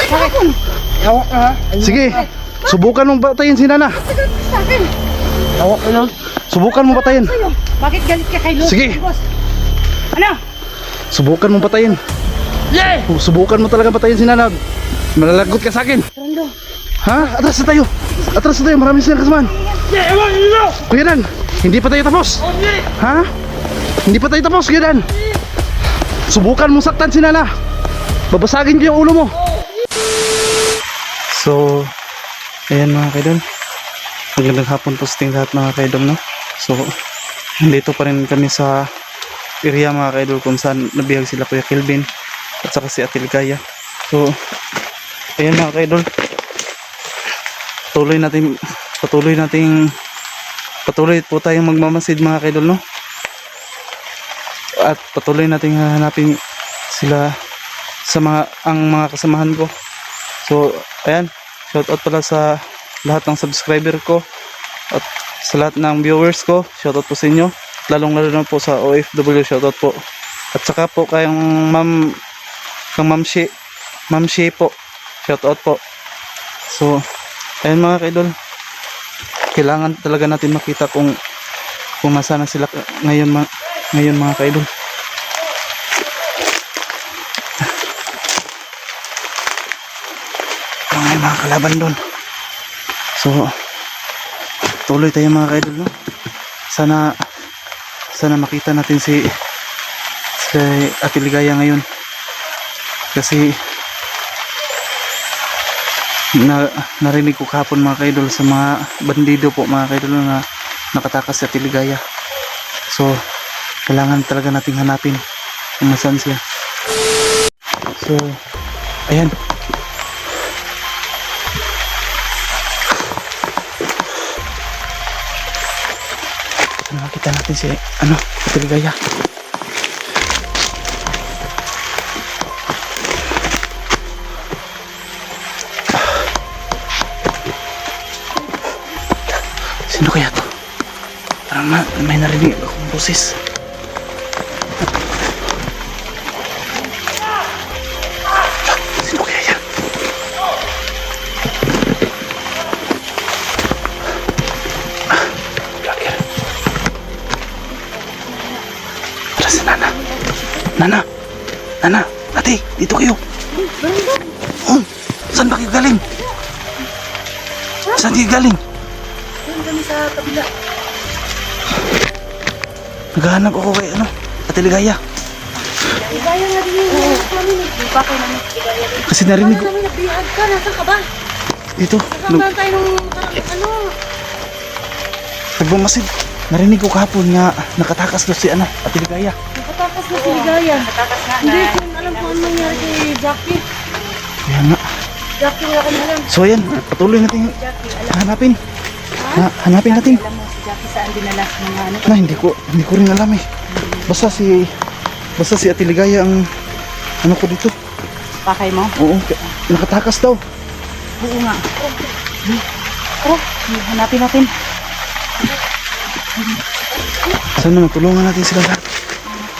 Bakit? Hawak ka ha? Sige, subukan mong patayin si Nana. Sa akin. Hawak ka lang. Subukan mong patayin. Sa'yo. Bakit galit ka kay Luz? Sige. Boss? Ano? Subukan mong patayin. Yeah! Subukan mo talaga patayin si Nana. Malalagot ka sa akin. Rondo. Ha? Atras na tayo. Atras na tayo. Maraming silang kasamahan. Yeah! Ewan! Ewan! Kuya Dan, hindi pa tayo tapos. Oh, yeah! Ha? Hindi pa tayo tapos, Kuya Dan. Subukan mong saktan si Nana. Babasagin ko yung ulo mo. So, ayan mga kaidol. Magandang hapon po sa ating lahat mga kaidol, no? So, nandito pa rin kami sa area mga kaidol kung saan nabihag sila Kuya Kelvin at saka si Ate Ligaya. So, ayan mga kaidol. Patuloy po tayong magmamasid mga kaidol, no? At patuloy nating hahanapin sila sa mga kasamahan ko. So, ayan, shoutout pala sa lahat ng subscriber ko at sa lahat ng viewers ko. Shoutout po sa inyo, lalong lalo na po sa OFW. Shoutout po. At saka po kayong Ma'am Shi po. Shoutout po. So, ayan mga kaidol, kailangan talaga natin makita kung nasaan na sila ngayon mga kaidol. Mga kalaban doon. So, tuloy tayo mga kaidol, no? Sana makita natin si Ate Ligaya ngayon. Kasi narinig ko kahapon mga kaidol sa mga bandido po mga kaidol na nakatakas si Ate Ligaya. So, kailangan talaga nating hanapin kung nasaan siya. So, ayan. Makita natin si Ate Ligaya. Sino kaya to? Parang may narinig akong boses. Sino kaya yan? Si Nana, ate, dito kayo. Oh, saan ba kayo galing? Saan kayo galing? Doon kami sa kabila. Naghahanap ako kay Ate Ligaya. Ligaya nga din yung kami. Hindi pa kayo namin Ligaya din. Kasi narinig ko. Kami nagbihag ka. Nasaan ka ba? Dito. Nasaan tayo nung Nagmamasid. Narinig ko kahapon nga nakatakas doon si Ate Ligaya. Nakatakas na si Ligaya. Nakatakas na. Hindi ko alam kung anong nangyari kay Jackie. Kaya nga. Jackie wala kami alam. So ayan, patuloy natin hanapin. Hanapin natin. Alam mo si Jackie saan dinala mga ano? Na hindi ko rin alam eh. Basta si Ate Ligaya ang ko dito. Pakay mo? Oo, nakatakas daw. Oo nga. Tara, hanapin natin. Sana matulungan natin sila lahat.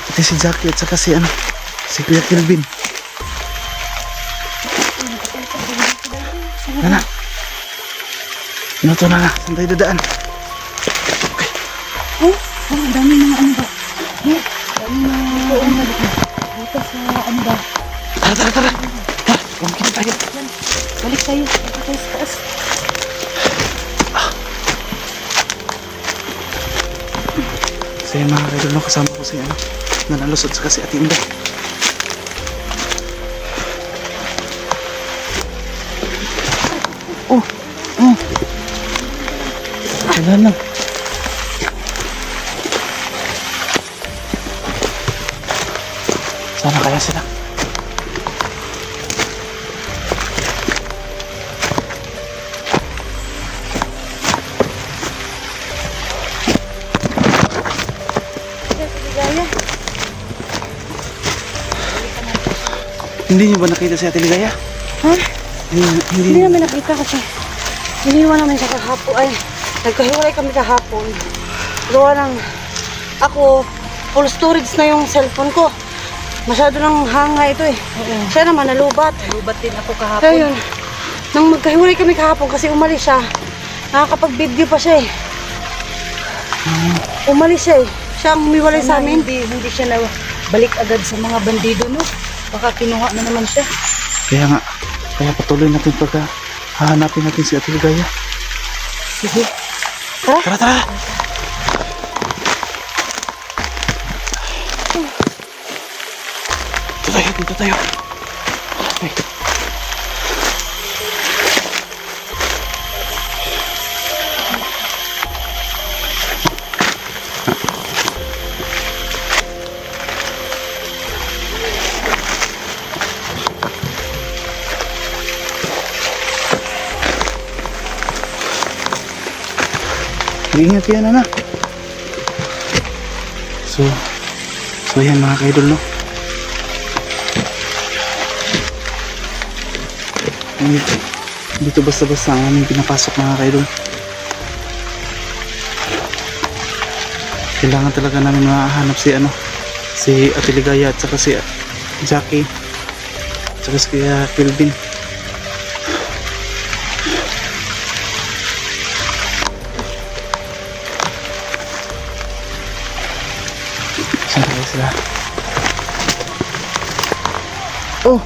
Pati si Jackie at saka si Kuya Kelvin. Nana. Ano to, Nana? Saan tayo dadaan? Okay. Oh, ang dami mga ano ba? Dami mga dito sa ano ba? Tara. Pumunta tayo. Balik tayo. Balik tayo sa taas. So yun mga kaidol, no, kasama ko si Nanalusot saka si Ate Inday. Oh. Wala lang. Sana kaya sila. Hindi niyo ba nakita si Ate Ligaya? Ha? Hindi namin nakita kasi iniwan namin sa kahapon. Ay, nagkahiwalay kami kahapon. Gawa ng ako, full storage na yung cellphone ko. Masyado nang hanga ito eh. Siya naman nalubat. Lubat din ako kahapon. Kaya yun, nang magkahiwalay kami kahapon kasi umalis siya, nakakapag-video pa siya eh. Umalis siya eh. Siya ang humiwalay sa amin. Hindi siya na balik agad sa mga bandido, no? Baka kinuha na naman siya. Kaya nga, kaya patuloy natin pagka hahanapin natin si Ate Ligaya. Sige. Tara. Tara, tara! Dito tayo. Okay. Ingat yan, anak. So yan mga kaidol, no? Dito basta-basta ang aming pinapasok mga kaidol. Kailangan talaga namin mahanap si Ate Ligaya at saka si Jackie at saka si Kelvin. Saan kaya sila? Oh!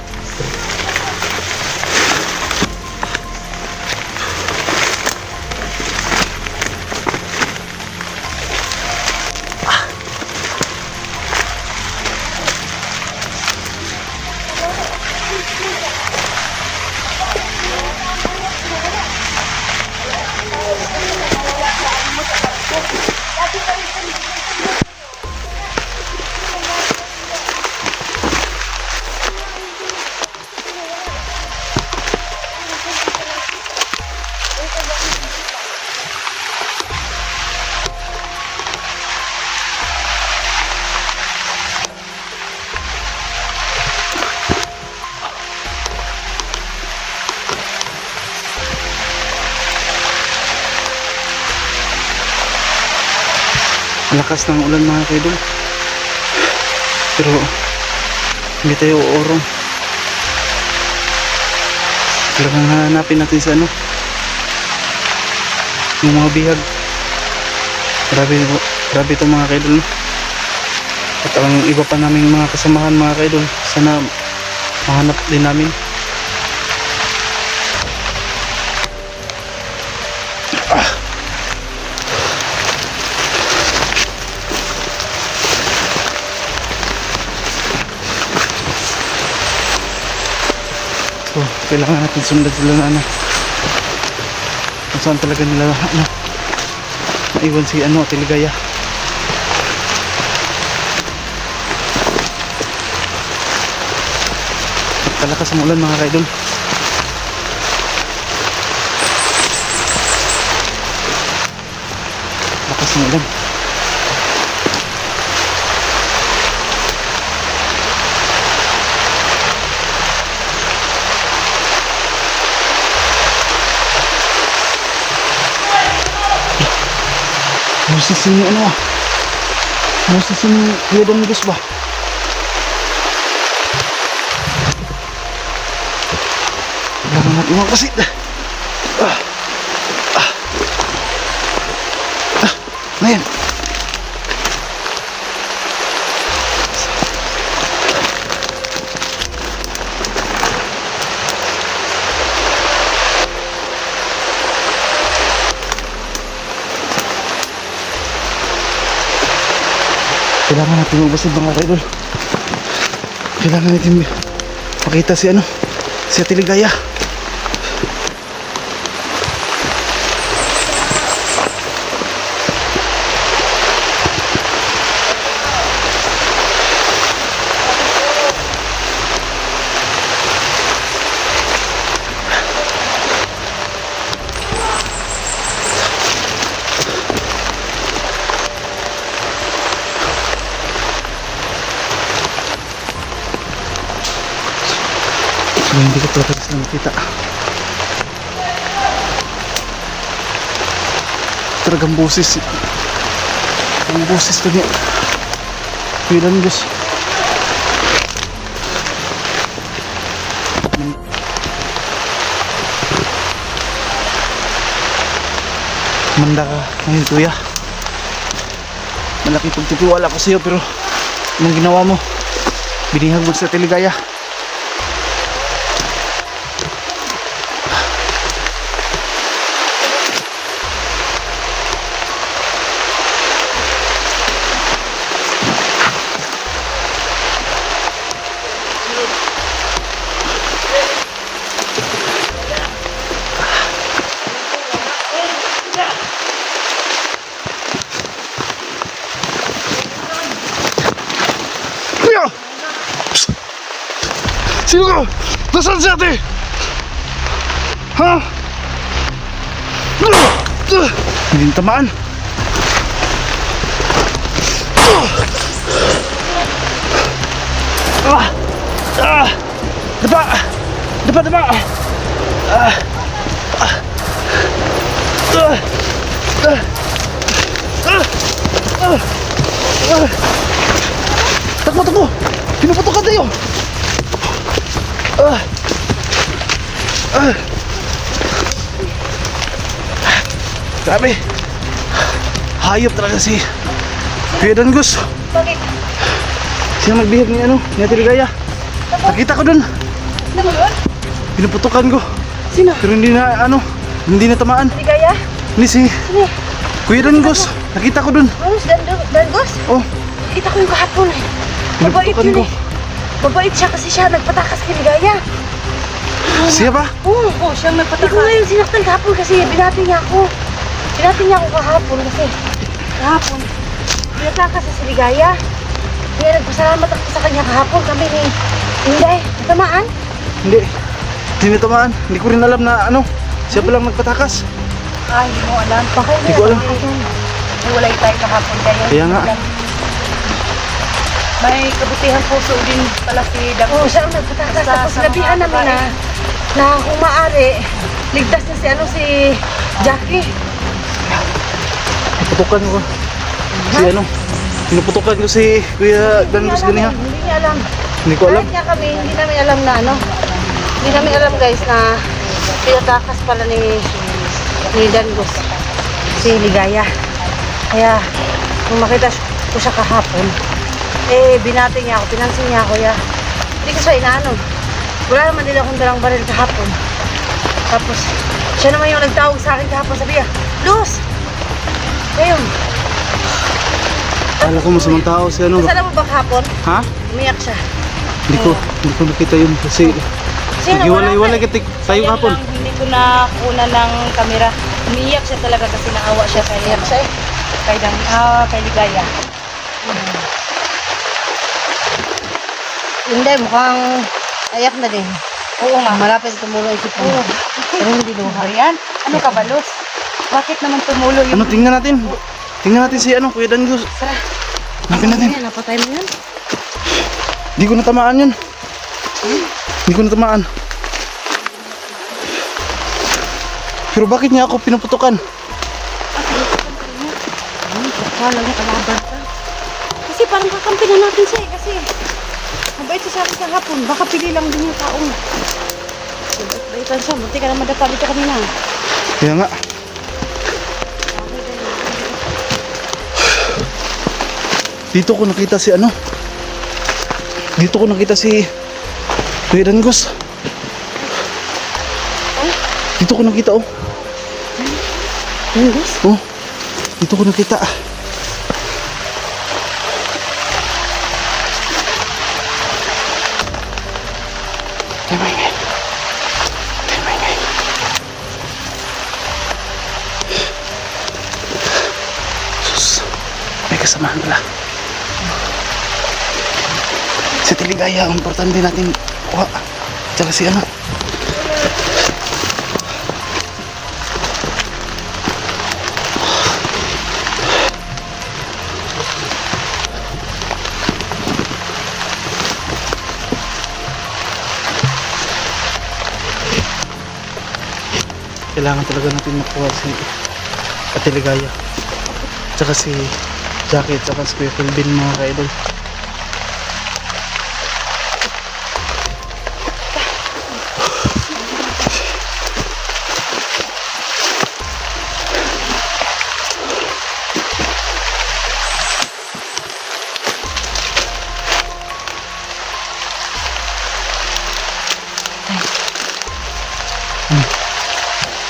Lakas ng ulan mga kaidol, pero hindi tayo uurong. Talagang hanapin natin sa yung mga bihag. Grabe itong mga kaidol, no? At ang iba pa naming mga kasamahan mga kaidol, sana mahanap din namin. So, kailangan natin sundan sila na kung saan talaga nila maiwan si Ate Ligaya. Kalakas ang ulan mga kaidol. Lakas ng ulan. Moses ini Moses ini Kuya Domingos ba? Kailangan natin magpasit. Ngayon. Kailangan natin magbasid mga kaidol. Kailangan natin makita si Ate Ligaya. So, hindi ko talaga sila makita. Talagang boses. Ang boses ko niya. Kuya Domingos. Manda ka ngayon kuya. Malaki pagtitiwala ko sa'yo pero anong ginawa mo? Binihag mo sa Teligaya. Kuya! Sino ka? Nasaan si ate? Ha? Hindi na tamaan. Dapa! Dapa, dapa! Takbo, takbo! Pinuputok ka tayo! Grabe! Hayop talaga si Kuya Dangus. Bakit? Siya magbihag ni ano, ni Ate Ligaya. Nakita ko dun. Ano ba yun? Pinuputokan ko. Sino? Pero hindi na ano, hindi na tamaan. Ligaya? Hindi si Sino? Kuya Dangus. Nakita ko dun. Rose, Dangos? Oh, Kita ko yung kahapon eh. Mabait pinuputokan yun ko. eh. Mabait siya kasi siya nagpatakas kay Ligaya. Siya ba? Oo, siyang nagpatakas. Ikaw ngayon sinaktan kahapon kasi binati niya ako. Binati niya ako kahapon kasi kahapon pinatakas sa si Ligaya. Kaya nagpasalamat ako sa kanya kahapon kami ni Inday. Tamaan? Hindi. Hindi na tamaan. Hindi ko rin alam na ano, siya palang nagpatakas. Ay, hindi mo alam. Baka Hindi ko alam. Wala tayo kahapon kaya. Kaya nga. May kabutihan puso din pala si Dagos. Oo, siya ang nagpatakas. Tapos sinabihan namin na kung maaari, ligtas na si si Jackie. Pinuputokan ko. Si ano, pinuputokan ko si Kuya Dangus ganiha. Hindi niya alam. Hindi ko alam. Kahit niya kami, hindi namin alam na Hindi namin alam guys na pinatakas pala ni Dangos si Ligaya. Kaya nung makita ko siya kahapon, binati niya ako, pinansin niya ako. Hindi ko siya inaano. Wala naman din akong dalang baril kahapon. Tapos siya naman yung nagtawag sa akin kahapon, sabi niya, Luz! Ayun. Akala ko masamang tao si ano. Kasala mo ba kahapon? Ha? Umiyak siya. Hindi ko nakita yun kasi naghiwalay-walay tayo kapon. Hindi ko na kuna ng kamera. Umiiyak siya talaga kasi naawa siya kay Umiyak siya kay Ligaya. Hindi, mukhang ayak na din. Oo nga. Malapit tumulong si Puma. Pero hindi luha. Ayan, ano ka ba, Luz? Bakit naman tumulo yung... Ano, tingnan natin. Tingnan natin si ano, Kuya Dangus. Sara. Hanapin natin. Ayan, napatay mo yan. Hindi ko natamaan yun. Hindi ko natamaan. Pero bakit niya ako pinuputukan? Kala niya kalaban ka. Kasi parang kakampi na natin siya kasi mabait siya sa akin kahapon. Baka pili lang din yung taong. Baitan siya. Buti ka na madapa dito kanina. Kaya nga. Dito ko nakita si ano. Dito ko nakita si Kuya Dangus. Dito ko nakita oh. Dangus? Oh. Dito ko nakita. Sus. May kasamahan pala. Si Teligaya, ang importante natin kuha. Tsaka si ano. Kailangan talaga natin makuha si Teligaya. Tsaka si Jackie, tsaka si Kuya Kelvin, mga ka-idol.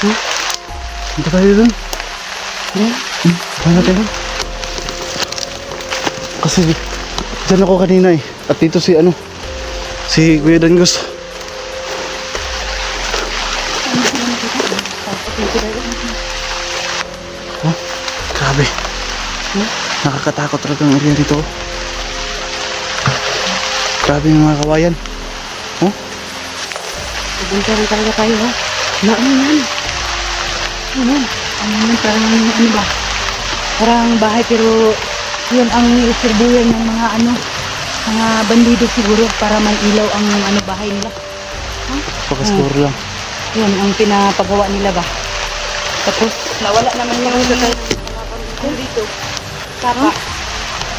Punta tayo dun. Kaya natin dun. Kasi dyan ako kanina eh. At dito si ano, si Kuya Dangos. Oh, grabe. Nakakatakot talaga ang area dito. Grabe yung mga kawayan. Oh, Pupunta rin talaga tayo, ha? Ano yan? Ano? Ano yan? Parang ano ba? Parang bahay pero yun ang iserbuyan ng mga ano, mga bandido siguro para may ilaw ang ano bahay nila. pakasiguro lang. Yun ang pinapagawa nila ba? Tapos nawala naman yung mga bandido dito. Tapa.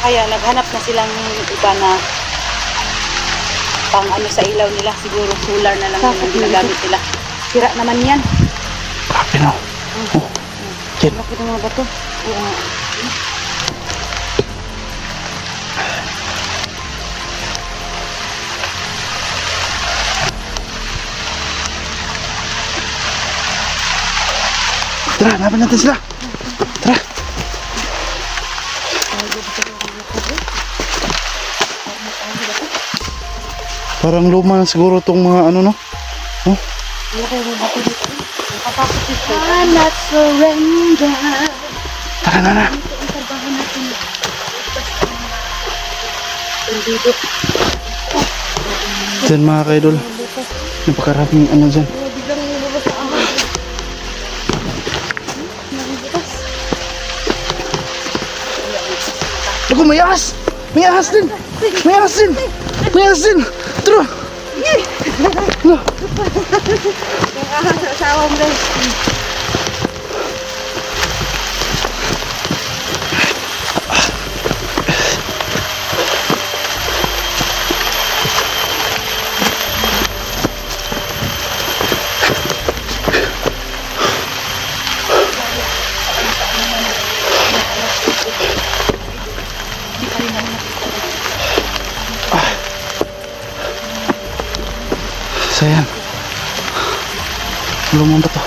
Kaya naghanap na silang iba na pang ano sa ilaw nila. Siguro solar na lang yung ginagamit nila. Sira naman yan. Grabe no. Oh, Jen. Bakit ang mga bato? Oo nga. Tara, hanapin natin sila. Tara. Parang luma na siguro tong mga ano no. Oh, Not surrender. tara na. Diyan mga kaidol. Napakaraming ano dyan. Ako, may ahas! May ahas din! May ahas din! May ahas din! Tara! Ano? Asawa mo guys. Sayang. Lumang ba to?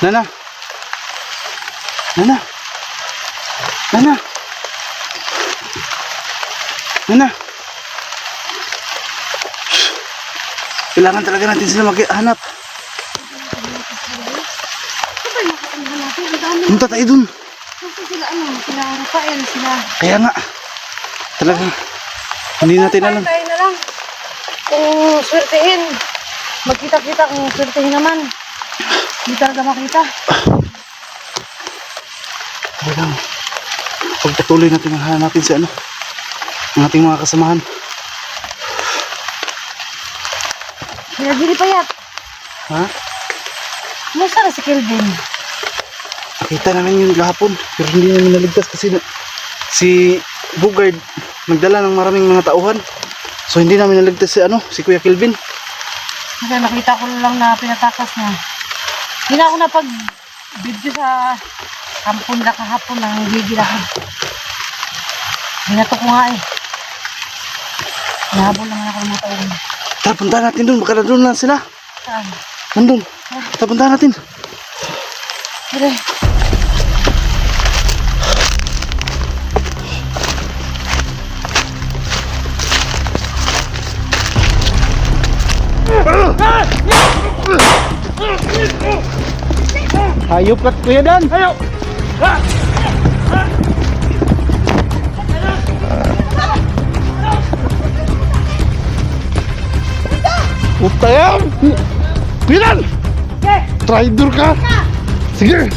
Nana! Nana! Nana! Nana! Shh. Kailangan talaga natin sila maghanap. Punta tayo dun. Kasi sila ano, sila Rafael, sila. Kaya nga. Talaga. Hindi natin alam. Tayo na lang. Kung swertehin. Magkita-kita kung swertehin naman. Hindi talaga makita. Talagang pagpatuloy natin ang hanapin si ano, ang ating mga kasamahan. Pinagili pa yat. Ha? Musta na si Kelvin? Nakita namin yun kahapon pero hindi namin naligtas kasi si Bugard nagdala ng maraming mga tauhan. So hindi namin naligtas si ano, si Kuya Kelvin. Kasi nakita ko lang na pinatakas niya. Hindi na ako napag-video sa kampon na kahapon ng gigil ako. Binato ko nga eh. Nahabol naman ako ng mga taon. Tara, puntahan natin dun, baka na dun lang sila. Saan? Nandun. Tara, puntahan natin. Sige. Hayop kat Kuya Dan. Hayop. Puta yan. Kuya Dan. Traitor ka. Sige.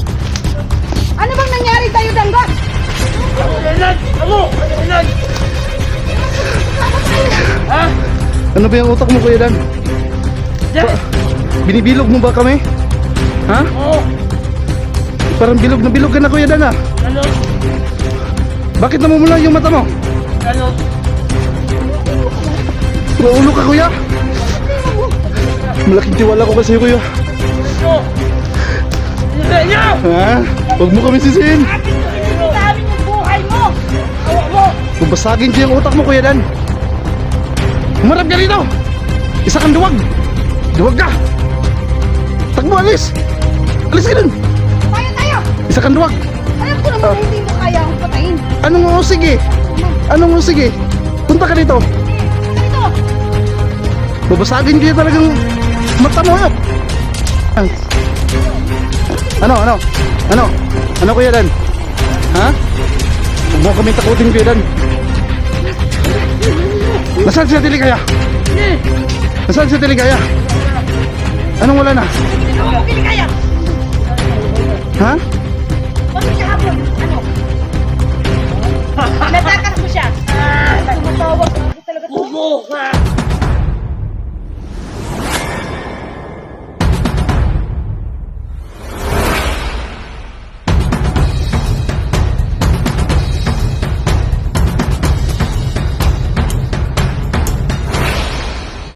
Ano bang nangyari tayo, Danggos? Ano ba yung utak mo, Kuya Dan? Binibilog mo ba kami? Ha? Oo. Parang bilog na bilog ka na, Kuya Dan, ah. Ano? Bakit namumula yung mata mo? Ano? Ulo ka, Kuya? Malaking tiwala ko kasi, Kuya. Ano? Hindi niyo! Ha? Huwag mo kami sisihin. Sa amin yung buhay mo! Awa mo! Babasagin ko yung utak mo, Kuya Dan. Humarap ka rito! Isa kang duwag! Duwag ka! Takbo, alis! Alis ka dun! Tayo tayo! Isa kang duwag! Alam ko naman hindi mo kaya akong patayin. Anong sige? Anong sige? Punta ka dito! Dito! Babasagin ko yung talagang mata mo yun! Ano? Ano, Kuya Dan? Ha? Huwag mo kami takutin, Kuya Dan. Nasaan si Ate Ligaya? Nasaan si Ate Ligaya? Anong wala na? Ako mo kinikaya! Ha? Bakit siya hapon? Ano? Natakas mo siya! Tumatawag. Talaga to. Bubo ka!